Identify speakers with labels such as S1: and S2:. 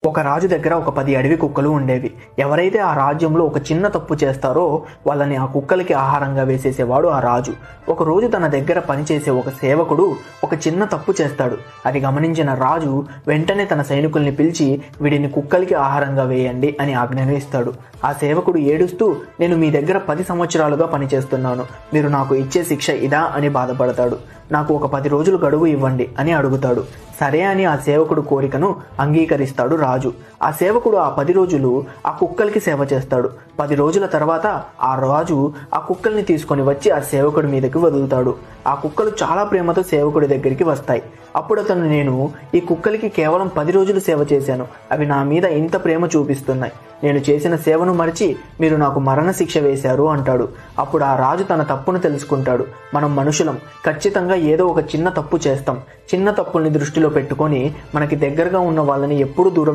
S1: ఒక రాజు దగ్గర ఒక 10 అడవి కుక్కలు ఉండేవి. ఎవరైతే ఆ రాజ్యంలో ఒక చిన్న తప్పు చేస్తారో వాళ్ళని ఆ కుక్కలకి ఆహారంగా వేసేసేవాడు ఆ రాజు. ఒక రోజు తన దగ్గర పనిచేసే ఒక సేవకుడు ఒక చిన్న తప్పు చేస్తాడు. అది గమనించిన రాజు వెంటనే తన సైనికుల్ని పిలిచి వీడిని కుక్కలకి ఆహారంగా వేయండి అని ఆజ్ఞాపిస్తాడు. ఆ సేవకుడు ఏడుస్తూ, నేను మీ దగ్గర 10 సంవత్సరాలుగా పనిచేస్తున్నాను, మీరు నాకు ఇచ్చే శిక్ష ఇదా అని బాధపడతాడు. నాకు ఒక 10 రోజులు గడువు ఇవ్వండి అని అడుగుతాడు. సరే అని ఆ సేవకుడు కోరికను అంగీకరిస్తాడు రాజు. ఆ సేవకుడు ఆ 10 రోజులు ఆ కుక్కలకి సేవ చేస్తాడు. 10 రోజుల తర్వాత ఆ రాజు ఆ కుక్కల్ని తీసుకొని వచ్చి ఆ సేవకుడి మీదకి వదులుతాడు. ఆ కుక్కలు చాలా ప్రేమతో సేవకుడి దగ్గరికి వస్తాయి. అప్పుడు అతను, నేను ఈ కుక్కలకి కేవలం 10 రోజులు సేవ చేశాను, అవి నా మీద ఇంత ప్రేమ చూపిస్తున్నాయి, నేను చేసిన సేవను మరిచి మీరు నాకు మరణశిక్ష వేశారు అంటాడు. అప్పుడు ఆ రాజు తన తప్పును తెలుసుకుంటాడు. మనం మనుషులం, ఖచ్చితంగా ఏదో ఒక చిన్న తప్పు చేస్తాం. చిన్న తప్పుల్ని దృష్టిలో పెట్టుకొని మనకి దగ్గరగా ఉన్న వాళ్ళని ఎప్పుడూ దూరం